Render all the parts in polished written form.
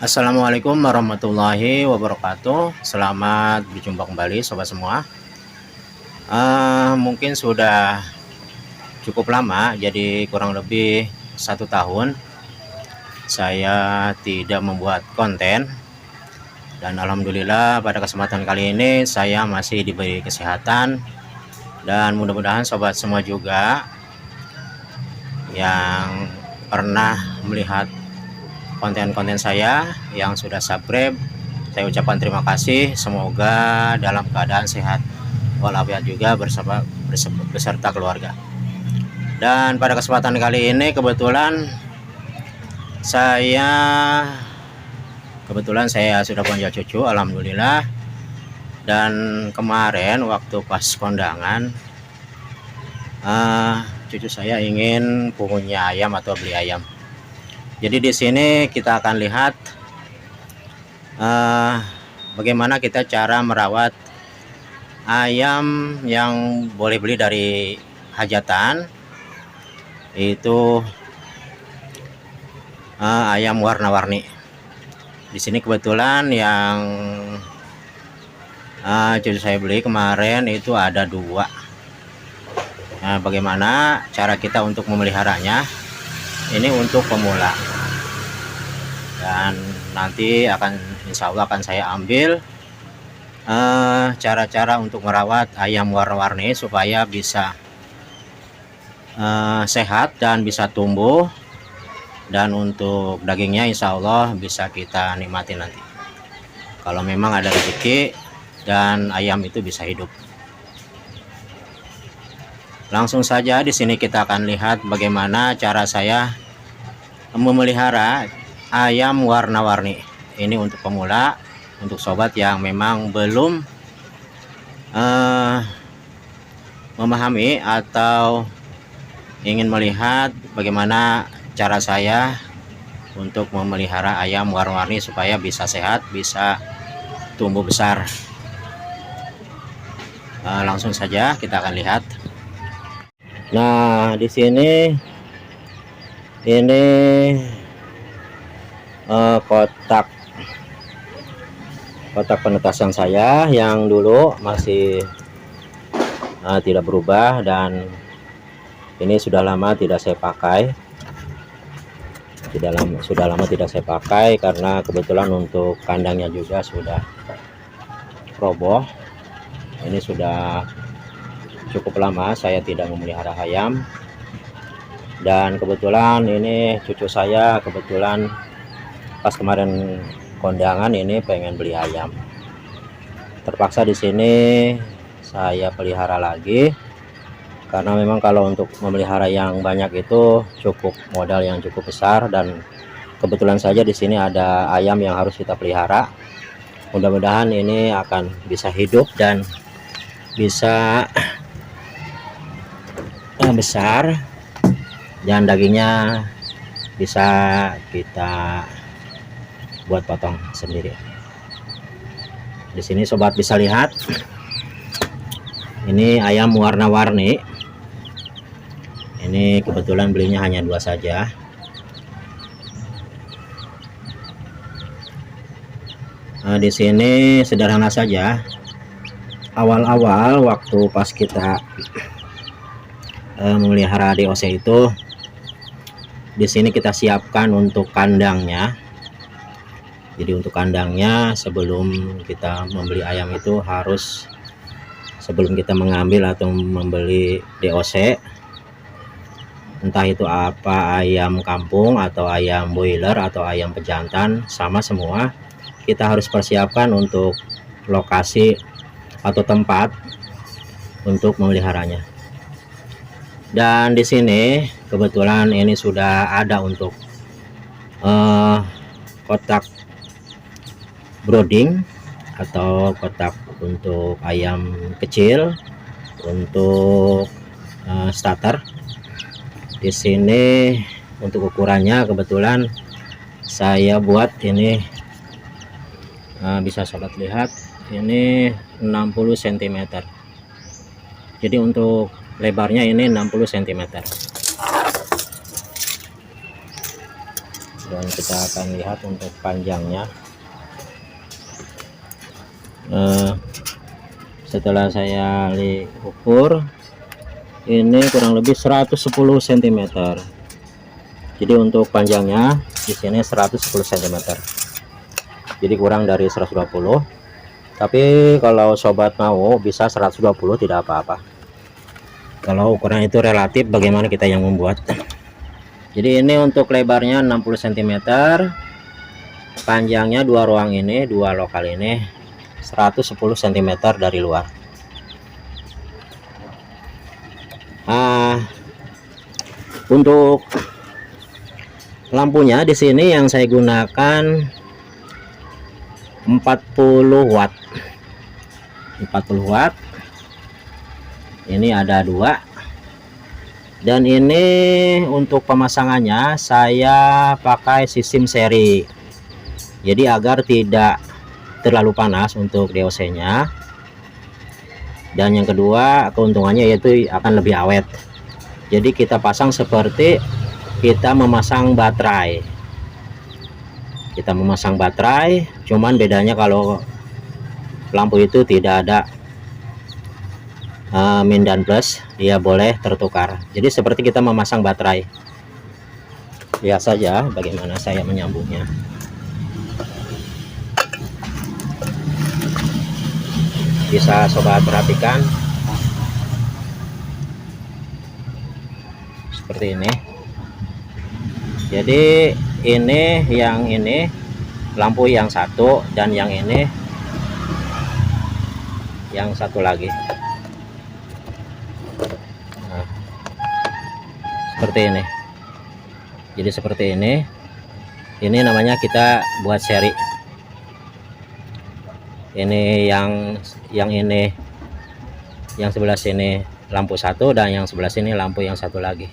Assalamualaikum warahmatullahi wabarakatuh. Selamat berjumpa kembali sobat semua. Mungkin sudah cukup lama, jadi kurang lebih 1 tahun saya tidak membuat konten. Dan alhamdulillah pada kesempatan kali ini saya masih diberi kesehatan. Dan mudah-mudahan sobat semua juga yang pernah melihat konten-konten saya, yang sudah subscribe, saya ucapkan terima kasih. Semoga dalam keadaan sehat walafiat juga beserta keluarga. Dan pada kesempatan kali ini kebetulan saya sudah punya cucu, alhamdulillah. Dan kemarin waktu pas kondangan, cucu saya ingin punya ayam atau beli ayam. Jadi di sini kita akan lihat bagaimana kita cara merawat ayam yang boleh beli dari hajatan, itu ayam warna-warni. Di sini kebetulan yang cucu saya beli kemarin itu ada 2. Nah, bagaimana cara kita untuk memeliharanya? Ini untuk pemula. Dan nanti insya Allah akan saya ambil cara-cara untuk merawat ayam warna-warni supaya bisa sehat dan bisa tumbuh, dan untuk dagingnya insya Allah bisa kita nikmati nanti kalau memang ada rezeki dan ayam itu bisa hidup. Langsung saja di sini kita akan lihat bagaimana cara saya memelihara ayam warna-warni. Ini untuk pemula, untuk sobat yang memang belum memahami atau ingin melihat bagaimana cara saya untuk memelihara ayam warna-warni supaya bisa sehat, bisa tumbuh besar. Langsung saja kita akan lihat. Nah, di sini ini kotak penetasan saya yang dulu masih tidak berubah, dan ini sudah lama tidak saya pakai. Sudah lama tidak saya pakai karena kebetulan untuk kandangnya juga sudah roboh. Ini sudah cukup lama saya tidak memelihara ayam. Dan kebetulan ini cucu saya kebetulan pas kemarin kondangan ini pengen beli ayam. Terpaksa di sini saya pelihara lagi karena memang kalau untuk memelihara yang banyak itu cukup modal yang cukup besar, dan kebetulan saja di sini ada ayam yang harus kita pelihara. Mudah-mudahan ini akan bisa hidup dan bisa besar, dan dagingnya bisa kita buat potong sendiri. Di sini sobat bisa lihat, ini ayam warna-warni. Ini kebetulan belinya hanya 2 saja. Nah, di sini sederhana saja. Awal-awal waktu pas kita memelihara DOC itu, di sini kita siapkan untuk kandangnya. Jadi untuk kandangnya sebelum kita membeli ayam itu harus, sebelum kita mengambil atau membeli DOC, entah itu apa, ayam kampung atau ayam boiler atau ayam pejantan, sama semua kita harus persiapkan untuk lokasi atau tempat untuk memeliharanya. Dan di sini kebetulan ini sudah ada untuk kotak brooding atau kotak untuk ayam kecil untuk starter. Di sini untuk ukurannya kebetulan saya buat ini, bisa sobat lihat, ini 60 cm. Jadi untuk lebarnya ini 60 cm. dan kita akan lihat untuk panjangnya. Setelah saya ukur, ini kurang lebih 110 cm. Jadi untuk panjangnya di sini 110 cm, jadi kurang dari 120. Tapi kalau sobat mau bisa 120, tidak apa-apa. Kalau ukuran itu relatif bagaimana kita yang membuat. Jadi ini untuk lebarnya 60 cm, panjangnya dua ruang ini, dua lokal ini 110 cm dari luar. Untuk lampunya di sini yang saya gunakan 40 watt. 40 watt. Ini ada dua. Dan ini untuk pemasangannya saya pakai sistem seri. Jadi agar tidak terlalu panas untuk DOC-nya. Dan yang kedua, keuntungannya yaitu akan lebih awet. Jadi kita pasang seperti kita memasang baterai. Kita memasang baterai, cuman bedanya kalau lampu itu tidak ada min dan plus, dia boleh tertukar. Jadi seperti kita memasang baterai. Lihat saja bagaimana saya menyambungnya. Bisa sobat perhatikan seperti ini. Jadi ini lampu yang satu, dan yang ini yang satu lagi. Nah, seperti ini. Jadi seperti ini. Ini namanya kita buat seri. Ini yang ini, yang sebelah sini lampu satu, dan yang sebelah sini lampu yang satu lagi.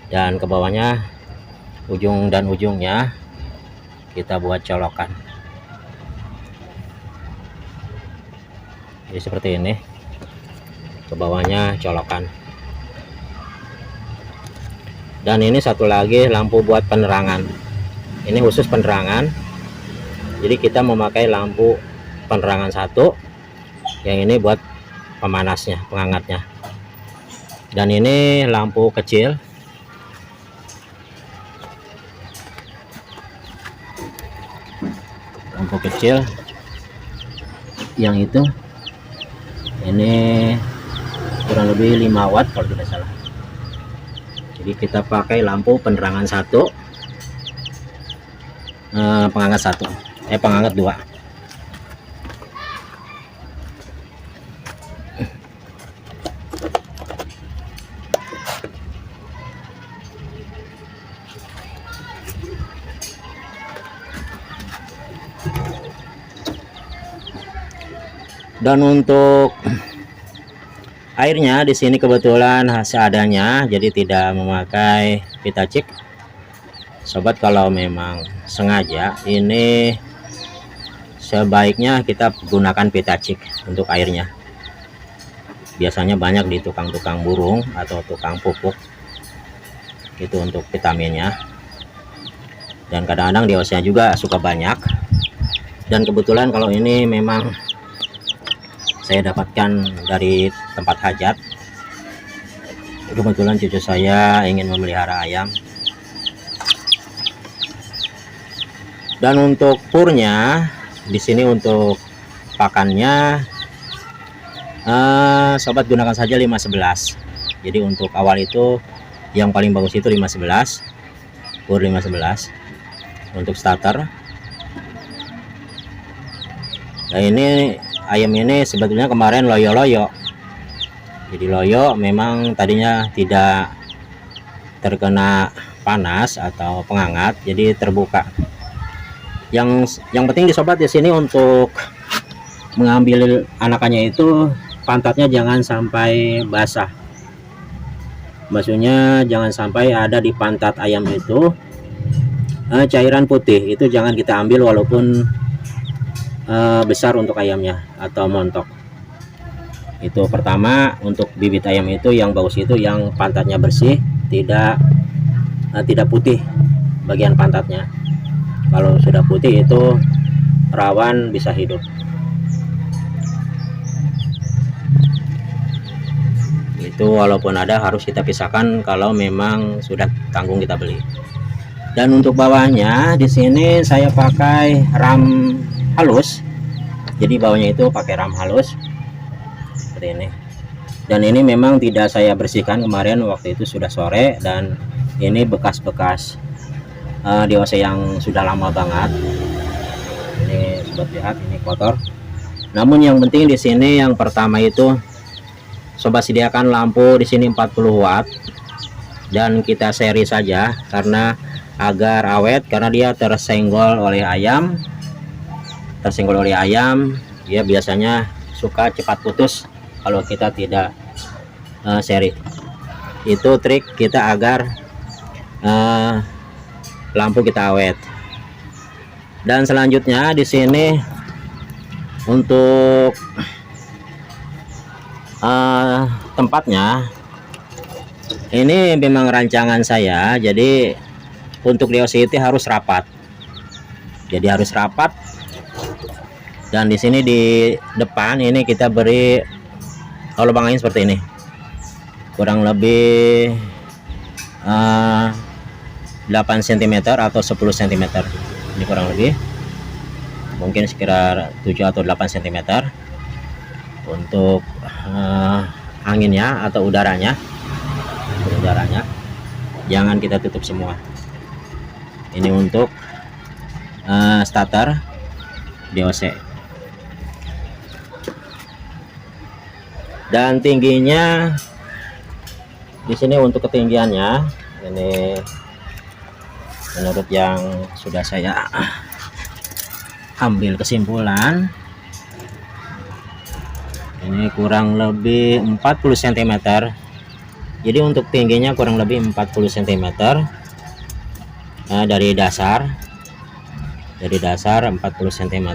Dan ke bawahnya ujung dan ujungnya kita buat colokan. Jadi seperti ini, ke bawahnya colokan. Dan ini satu lagi lampu buat penerangan. Ini khusus penerangan. Jadi kita memakai lampu penerangan satu, yang ini buat pemanasnya, penghangatnya. Dan ini lampu kecil. Lampu kecil yang itu, ini kurang lebih 5 watt kalau tidak salah. Jadi kita pakai lampu penerangan satu, penghangat satu, penghangat dua. Dan untuk airnya di sini kebetulan seadanya, jadi tidak memakai Vitacik. Sobat kalau memang sengaja, ini sebaiknya kita gunakan Vitacik untuk airnya. Biasanya banyak di tukang-tukang burung atau tukang pupuk itu untuk vitaminnya. Dan kadang-kadang di OC juga suka banyak. Dan kebetulan kalau ini memang saya dapatkan dari tempat hajat. Kebetulan cucu saya ingin memelihara ayam. Dan untuk purnya di sini untuk pakannya, sobat gunakan saja 511. Jadi untuk awal itu yang paling bagus itu 511, pur 511 untuk starter. Nah ini ayam ini sebetulnya kemarin loyo-loyo. Jadi loyo memang tadinya tidak terkena panas atau penghangat, jadi terbuka. Yang penting disobat di sini untuk mengambil anakannya itu pantatnya jangan sampai basah. Maksudnya jangan sampai ada di pantat ayam itu cairan putih, itu jangan kita ambil walaupun besar untuk ayamnya atau montok. Itu pertama. Untuk bibit ayam itu yang bagus itu yang pantatnya bersih, tidak tidak putih bagian pantatnya. Kalau sudah putih itu rawan bisa hidup. Itu walaupun ada harus kita pisahkan kalau memang sudah tanggung kita beli. Dan untuk bawahnya di sini saya pakai ram halus. Jadi bawahnya itu pakai ram halus seperti ini. Dan ini memang tidak saya bersihkan kemarin, waktu itu sudah sore, dan ini bekas-bekas DOC yang sudah lama banget. Ini sobat lihat, ini kotor. Namun yang penting di sini yang pertama itu sobat sediakan lampu di sini 40 watt dan kita seri saja karena agar awet, karena dia tersenggol oleh ayam. Dia biasanya suka cepat putus kalau kita tidak seri. Itu trik kita agar lampu kita awet. Dan selanjutnya di sini untuk tempatnya ini memang rancangan saya, jadi untuk DOC itu harus rapat, dan di sini di depan ini kita beri lubang angin seperti ini, kurang lebih 8 cm atau 10 cm. Ini kurang lebih mungkin sekitar 7 atau 8 cm untuk anginnya atau udaranya. Jangan kita tutup semua. Ini untuk starter DOC. Dan tingginya di sini untuk ketinggiannya ini menurut yang sudah saya ambil kesimpulan ini kurang lebih 40 cm. Jadi untuk tingginya kurang lebih 40 cm dari dasar 40 cm.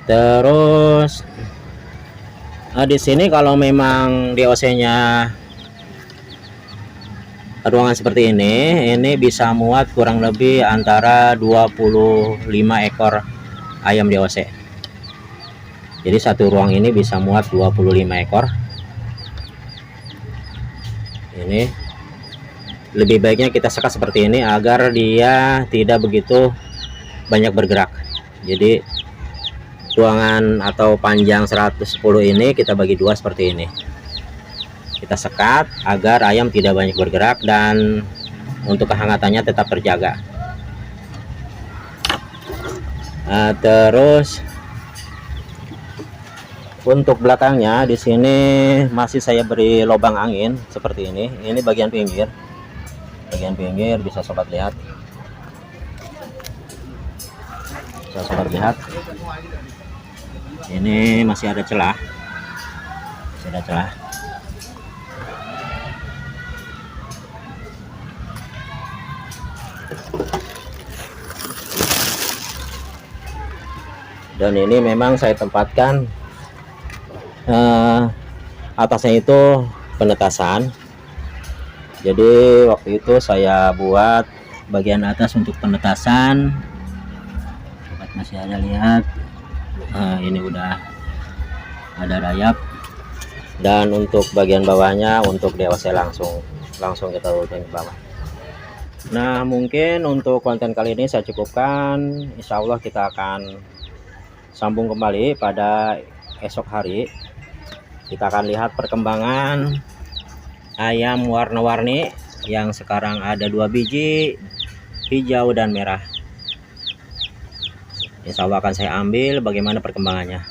Terus di sini kalau memang DOC-nya ruangan seperti ini bisa muat kurang lebih antara 25 ekor ayam DOC. Jadi satu ruang ini bisa muat 25 ekor. Ini lebih baiknya kita sekat seperti ini agar dia tidak begitu banyak bergerak. Jadi ruangan atau panjang 110 ini kita bagi dua seperti ini. Kita sekat agar ayam tidak banyak bergerak dan untuk kehangatannya tetap terjaga. Terus untuk belakangnya di sini masih saya beri lubang angin seperti ini. Ini bagian pinggir bisa sobat lihat. Ini masih ada celah. Dan ini memang saya tempatkan atasnya itu penetasan. Jadi waktu itu saya buat bagian atas untuk penetasan. Masih ada lihat, ini udah ada rayap. Dan untuk bagian bawahnya untuk DOC langsung kita urutin ke bawah. Nah mungkin untuk konten kali ini saya cukupkan. Insya Allah kita akan sambung kembali pada esok hari. Kita akan lihat perkembangan ayam warna-warni yang sekarang ada 2 biji, hijau dan merah. Insya Allah akan saya ambil bagaimana perkembangannya.